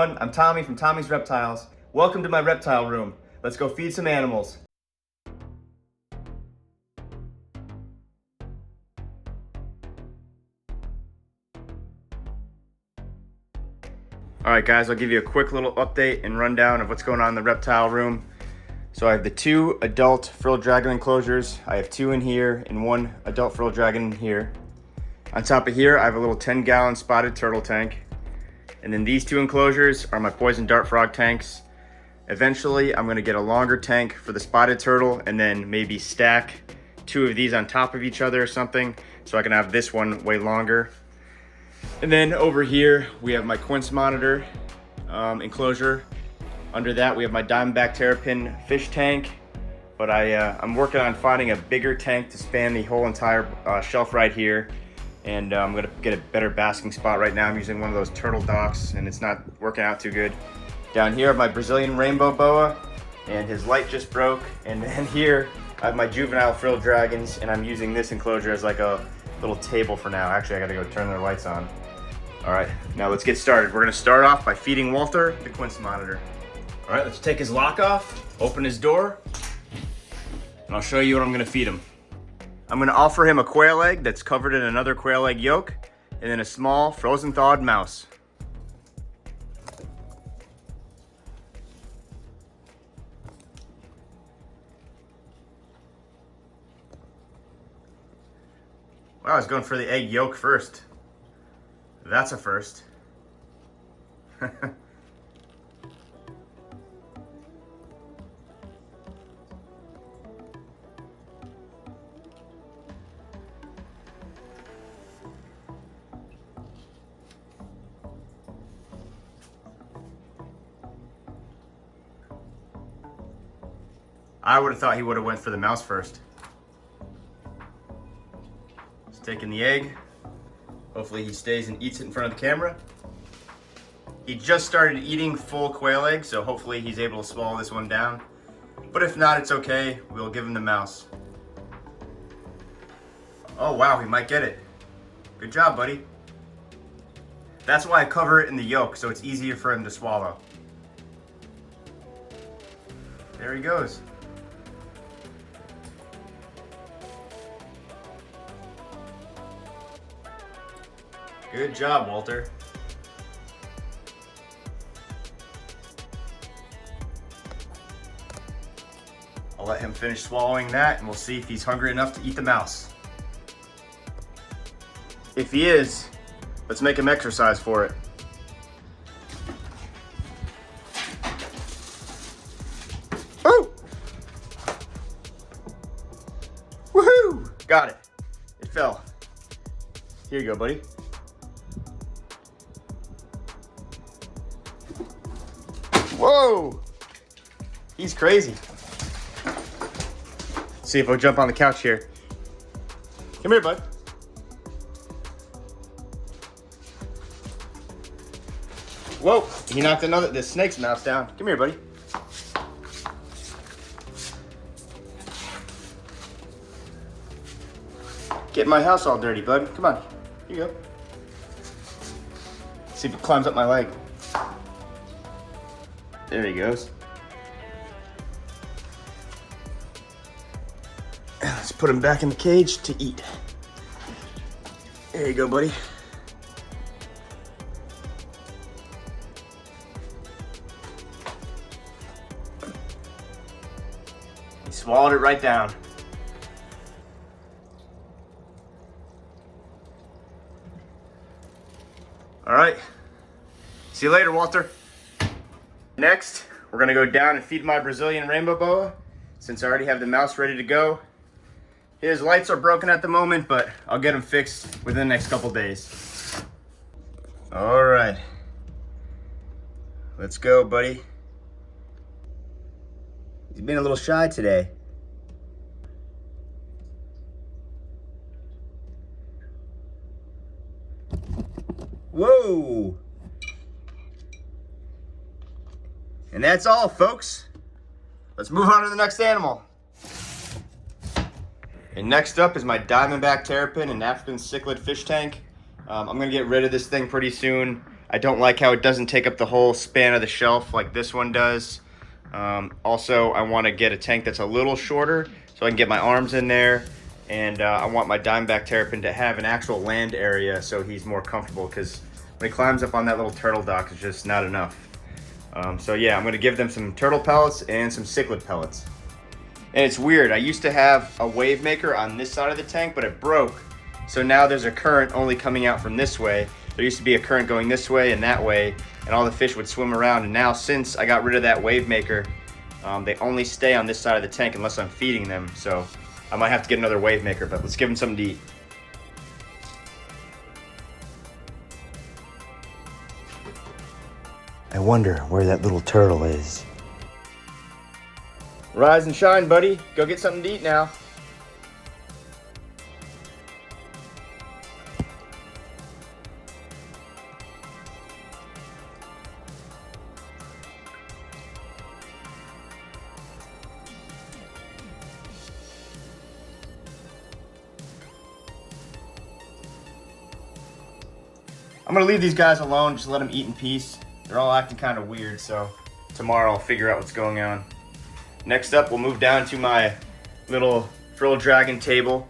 everyone, I'm Tommy from Tommy's Reptiles. Welcome to my reptile room. Let's go feed some animals. Alright guys, I'll give you a quick little update and rundown of what's going on in the reptile room. So I have the 2 adult frill dragon enclosures. I have 2 in here and 1 adult frill dragon in here. On top of here, I have a little 10-gallon spotted turtle tank. And then these 2 enclosures are my poison dart frog tanks. Eventually, I'm gonna get a longer tank for the spotted turtle and then maybe stack 2 of these on top of each other or something, so I can have this one way longer. And then over here, we have my quince monitor enclosure. Under that, we have my Diamondback terrapin fish tank. But I'm working on finding a bigger tank to span the whole entire shelf right here. And I'm gonna get a better basking spot right now. I'm using one of those turtle docks and it's not working out too good. Down here, I have my Brazilian Rainbow Boa and his light just broke. And then here, I have my juvenile frill dragons and I'm using this enclosure as like a little table for now. Actually, I gotta go turn their lights on. All right, now let's get started. We're gonna start off by feeding Walter the quince monitor. All right, let's take his lock off, open his door, and I'll show you what I'm gonna feed him. I'm gonna offer him a quail egg that's covered in another quail egg yolk, and then a small frozen thawed mouse. Wow, I was going for the egg yolk first. That's a first. I would have thought he would have went for the mouse first. He's taking the egg. Hopefully he stays and eats it in front of the camera. He just started eating full quail egg, so hopefully he's able to swallow this one down. But if not, it's okay. We'll give him the mouse. Oh wow, he might get it. Good job, buddy. That's why I cover it in the yolk, so it's easier for him to swallow. There he goes. Good job, Walter. I'll let him finish swallowing that and we'll see if he's hungry enough to eat the mouse. If he is, let's make him exercise for it. Oh! Woohoo! Got it. It fell. Here you go, buddy. Whoa! He's crazy. Let's see if he'll jump on the couch here. Come here, bud. Whoa! He knocked the snake's mouse down. Come here, buddy. Getting my house all dirty, bud. Come on. Here you go. See if it climbs up my leg. There he goes. Let's put him back in the cage to eat. There you go, buddy. He swallowed it right down. All right. See you later, Walter. Next, we're gonna go down and feed my Brazilian Rainbow Boa, since I already have the mouse ready to go. His lights are broken at the moment, but I'll get them fixed within the next couple days. All right, let's go, buddy. He's been a little shy today. Whoa! And that's all, folks. Let's move on to the next animal. And next up is my Diamondback terrapin and African cichlid fish tank. I'm gonna get rid of this thing pretty soon. I don't like how it doesn't take up the whole span of the shelf like this one does. Also, I want to get a tank that's a little shorter so I can get my arms in there. And I want my Diamondback terrapin to have an actual land area so he's more comfortable, because when he climbs up on that little turtle dock, it's just not enough. So yeah, I'm going to give them some turtle pellets and some cichlid pellets. And it's weird, I used to have a wave maker on this side of the tank, but it broke. So now there's a current only coming out from this way. There used to be a current going this way and that way, and all the fish would swim around. And now, since I got rid of that wave maker, they only stay on this side of the tank unless I'm feeding them. So I might have to get another wave maker, but let's give them something to eat. I wonder where that little turtle is. Rise and shine, buddy. Go get something to eat now. I'm gonna leave these guys alone, just let them eat in peace. They're all acting kind of weird, so tomorrow I'll figure out what's going on. Next up, we'll move down to my little frill dragon table.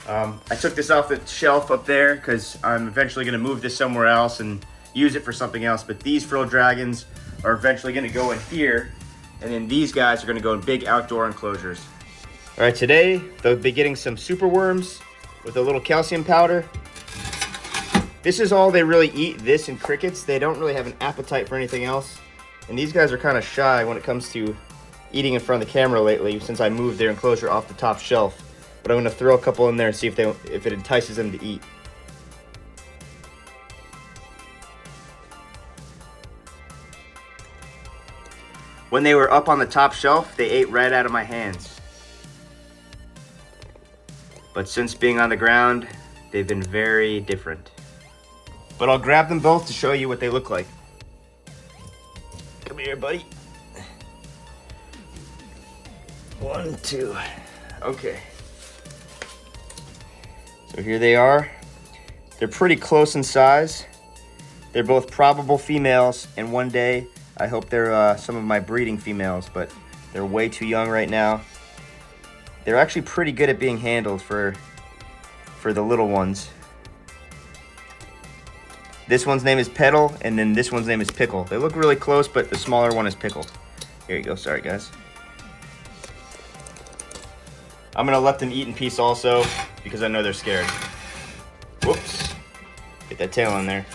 I took this off the shelf up there because I'm eventually gonna move this somewhere else and use it for something else, but these frill dragons are eventually gonna go in here, and then these guys are gonna go in big outdoor enclosures. All right, today they'll be getting some super worms with a little calcium powder. This is all they really eat, this and crickets. They don't really have an appetite for anything else. And these guys are kind of shy when it comes to eating in front of the camera lately, since I moved their enclosure off the top shelf. But I'm gonna throw a couple in there and see if it entices them to eat. When they were up on the top shelf, they ate right out of my hands. But since being on the ground, they've been very different. But I'll grab them both to show you what they look like. Come here, buddy. 1, 2. Okay. So here they are. They're pretty close in size. They're both probable females, and one day I hope they're some of my breeding females, but they're way too young right now. They're actually pretty good at being handled for the little ones. This one's name is Petal, and then this one's name is Pickle. They look really close, but the smaller one is Pickle. Here you go, sorry guys. I'm gonna let them eat in peace also, because I know they're scared. Whoops, get that tail in there.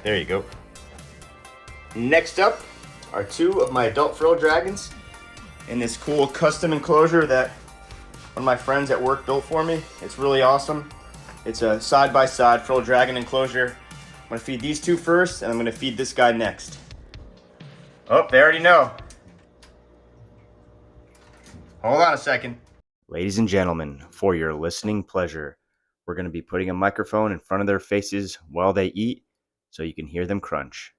There you go. Next up are 2 of my adult frill dragons in this cool custom enclosure that one of my friends at work built for me. It's really awesome. It's a side-by-side frill dragon enclosure. I'm gonna feed these 2 first, and I'm gonna feed this guy next. Oh, they already know. Hold on a second. Ladies and gentlemen, for your listening pleasure, we're gonna be putting a microphone in front of their faces while they eat so you can hear them crunch.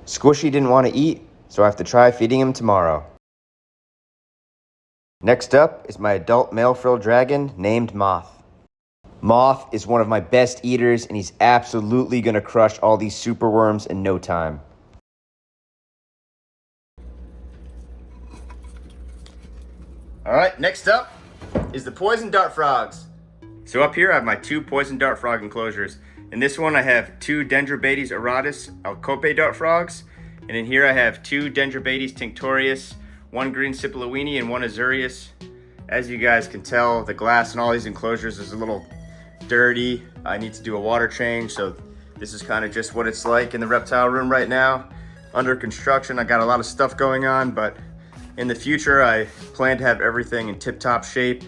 Squishy didn't want to eat, so I have to try feeding him tomorrow. Next up is my adult male frill dragon named Moth. Moth is one of my best eaters, and he's absolutely going to crush all these super worms in no time. All right, next up is the poison dart frogs. So up here I have my 2 poison dart frog enclosures. In this one I have 2 Dendrobates auratus alcope dart frogs, and in here I have 2 Dendrobates tinctorius, 1 green Sipilowini and 1 azurius. As you guys can tell, the glass in all these enclosures is a little dirty. I need to do a water change, so this is kind of just what it's like in the reptile room right now. Under construction, I got a lot of stuff going on, but In the future, I plan to have everything in tip-top shape,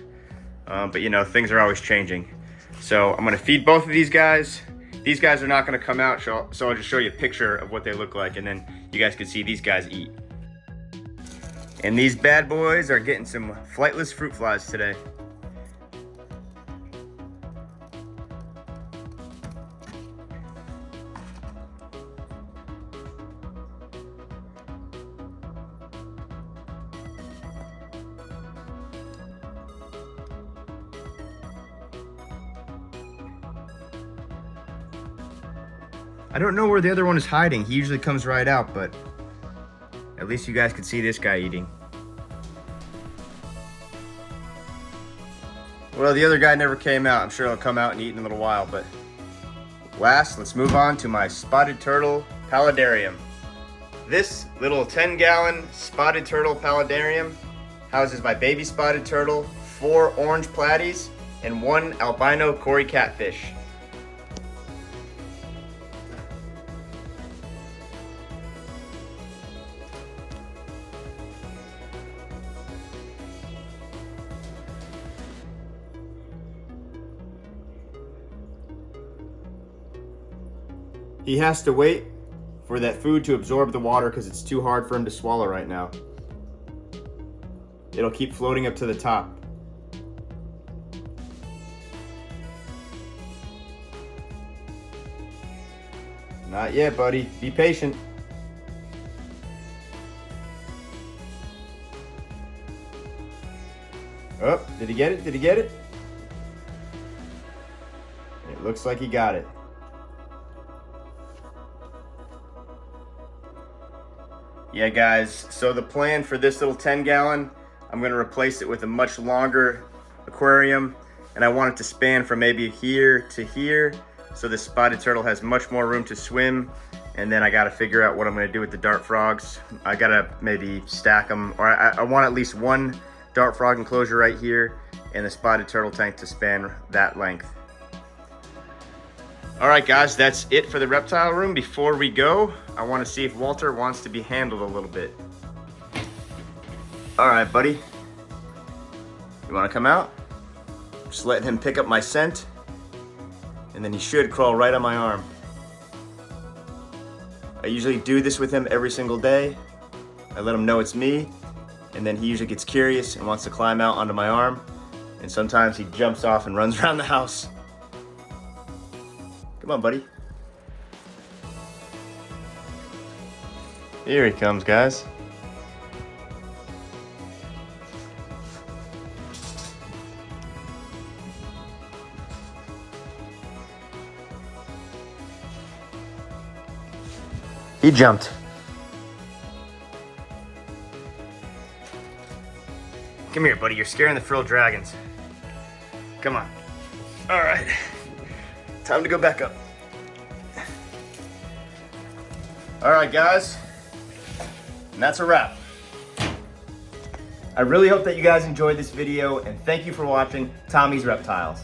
but you know, things are always changing. So I'm gonna feed both of these guys. These guys are not gonna come out, so I'll just show you a picture of what they look like, and then you guys can see these guys eat. And these bad boys are getting some flightless fruit flies today. I don't know where the other one is hiding. He usually comes right out, but at least you guys can see this guy eating. Well, the other guy never came out. I'm sure he'll come out and eat in a little while, but last, let's move on to my spotted turtle paludarium. This little 10-gallon spotted turtle paludarium houses my baby spotted turtle, 4 orange platies, and 1 albino cory catfish. He has to wait for that food to absorb the water because it's too hard for him to swallow right now. It'll keep floating up to the top. Not yet, buddy. Be patient. Oh, did he get it? Did he get it? It looks like he got it. Yeah, guys, so the plan for this little 10-gallon, I'm going to replace it with a much longer aquarium, and I want it to span from maybe here to here, so the spotted turtle has much more room to swim. And then I got to figure out what I'm going to do with the dart frogs. I got to maybe stack them, or I want at least 1 dart frog enclosure right here, and the spotted turtle tank to span that length. All right, guys, that's it for the reptile room. Before we go, I want to see if Walter wants to be handled a little bit. All right, buddy. You want to come out? Just letting him pick up my scent, and then he should crawl right on my arm. I usually do this with him every single day. I let him know it's me, and then he usually gets curious and wants to climb out onto my arm, and sometimes he jumps off and runs around the house. Come on, buddy. Here he comes, guys. He jumped. Come here, buddy. You're scaring the frill dragons. Come on. All right. Time to go back up. All right, guys. And that's a wrap. I really hope that you guys enjoyed this video, and thank you for watching Tommy's Reptiles.